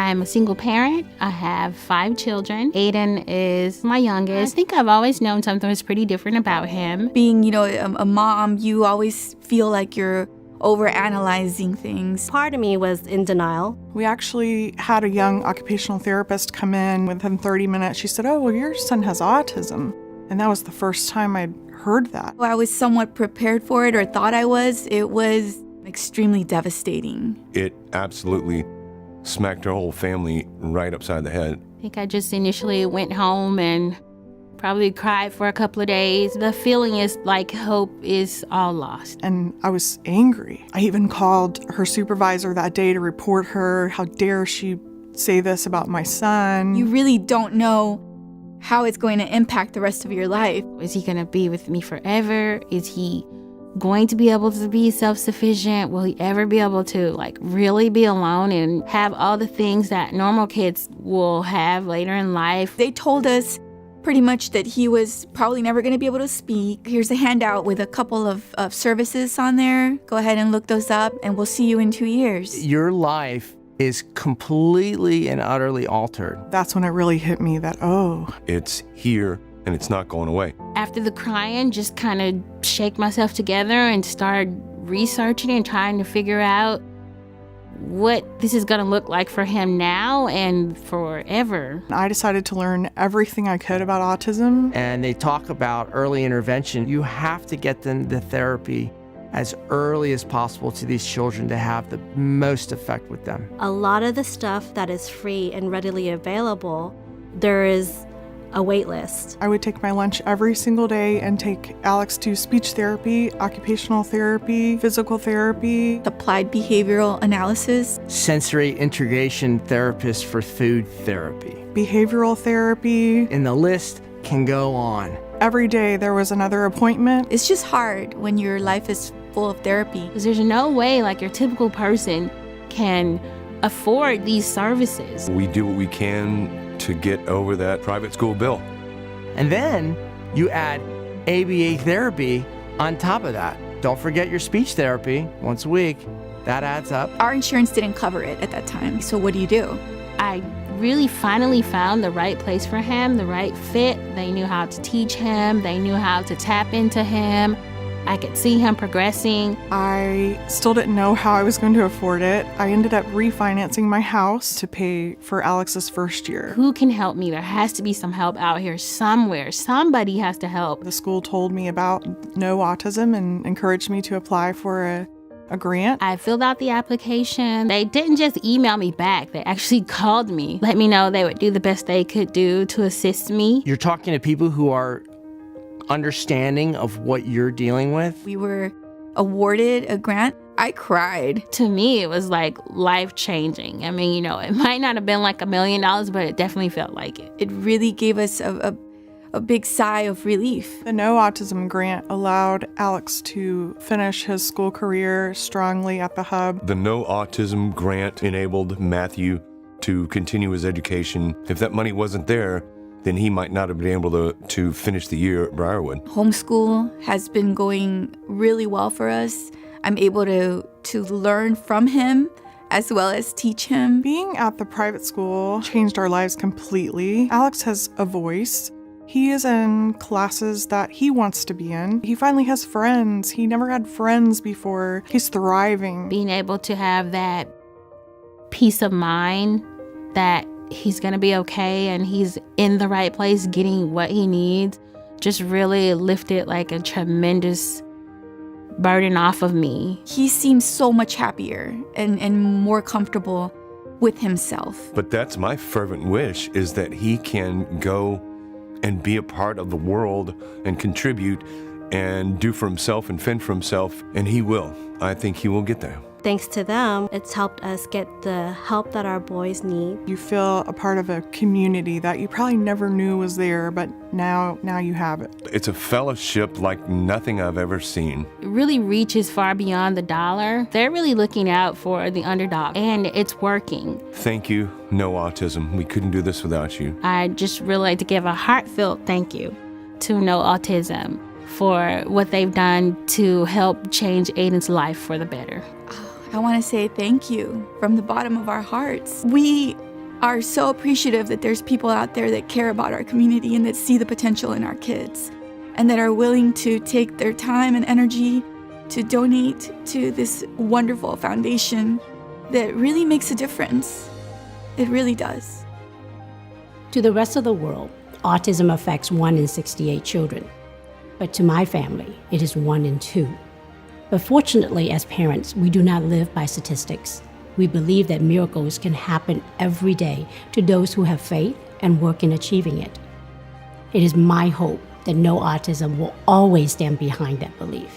I'm a single parent. I have 5 children. Aiden is my youngest. I think I've always known something was pretty different about him. Being, a mom, you always feel like you're overanalyzing things. Part of me was in denial. We actually had a young occupational therapist come in. Within 30 minutes, she said, "Oh, well, your son has autism." And that was the first time I'd heard that. I was somewhat prepared for it, or thought I was. It was extremely devastating. It absolutely smacked our whole family right upside the head. I think I just initially went home and probably cried for a couple of days. The feeling is like hope is all lost. And I was angry. I even called her supervisor that day to report her. How dare she say this about my son? You really don't know how it's going to impact the rest of your life. Is he going to be with me forever? Is he going to be able to be self-sufficient? Will he ever be able to really be alone and have all the things that normal kids will have later in life? They told us pretty much that he was probably never going to be able to speak. Here's a handout with a couple of services on there. Go ahead and look those up, and we'll see you in 2 years. Your life is completely and utterly altered. That's when it really hit me that, It's here and it's not going away. After the crying, just kind of shake myself together and start researching and trying to figure out what this is going to look like for him now and forever. I decided to learn everything I could about autism. And they talk about early intervention. You have to get them the therapy as early as possible to these children to have the most effect with them. A lot of the stuff that is free and readily available, there is a wait list. I would take my lunch every single day and take Alex to speech therapy, occupational therapy, physical therapy, Applied behavioral analysis, Sensory integration therapist for food therapy. behavioral therapy. And the list can go on. Every day there was another appointment. It's just hard when your life is full of therapy. Because there's no way your typical person can afford these services. We do what we can to get over that private school bill. And then you add ABA therapy on top of that. Don't forget your speech therapy once a week. That adds up. Our insurance didn't cover it at that time. So what do? I really finally found the right place for him, the right fit. They knew how to teach him. They knew how to tap into him. I could see him progressing. I still didn't know how I was going to afford it. I ended up refinancing my house to pay for Alex's first year. Who can help me? There has to be some help out here somewhere. Somebody has to help. The school told me about KNOWAutism and encouraged me to apply for a grant. I filled out the application. They didn't just email me back. They actually called me, let me know they would do the best they could do to assist me. You're talking to people who are understanding of what you're dealing with. We were awarded a grant. I cried. To me, it was life-changing. I mean, it might not have been $1 million, but it definitely felt like it. It really gave us a big sigh of relief. The KNOWAutism grant allowed Alex to finish his school career strongly at the hub. The KNOWAutism grant enabled Matthew to continue his education. If that money wasn't there, then he might not have been able to finish the year at Briarwood. Homeschool has been going really well for us. I'm able to learn from him as well as teach him. Being at the private school changed our lives completely. Alex has a voice. He is in classes that he wants to be in. He finally has friends. He never had friends before. He's thriving. Being able to have that peace of mind that he's going to be okay and he's in the right place getting what he needs just really lifted a tremendous burden off of me. He seems so much happier and more comfortable with himself. But that's my fervent wish, is that he can go and be a part of the world and contribute and do for himself and fend for himself, and he will. I think he will get there. Thanks to them, it's helped us get the help that our boys need. You feel a part of a community that you probably never knew was there, but now you have it. It's a fellowship like nothing I've ever seen. It really reaches far beyond the dollar. They're really looking out for the underdog, and it's working. Thank you, KNOWAutism. We couldn't do this without you. I just really like to give a heartfelt thank you to KNOWAutism for what they've done to help change Aiden's life for the better. I want to say thank you from the bottom of our hearts. We are so appreciative that there's people out there that care about our community and that see the potential in our kids and that are willing to take their time and energy to donate to this wonderful foundation that really makes a difference. It really does. To the rest of the world, autism affects 1 in 68 children. But to my family, it is 1 in 2. But fortunately, as parents, we do not live by statistics. We believe that miracles can happen every day to those who have faith and work in achieving it. It is my hope that KNOWAutism will always stand behind that belief.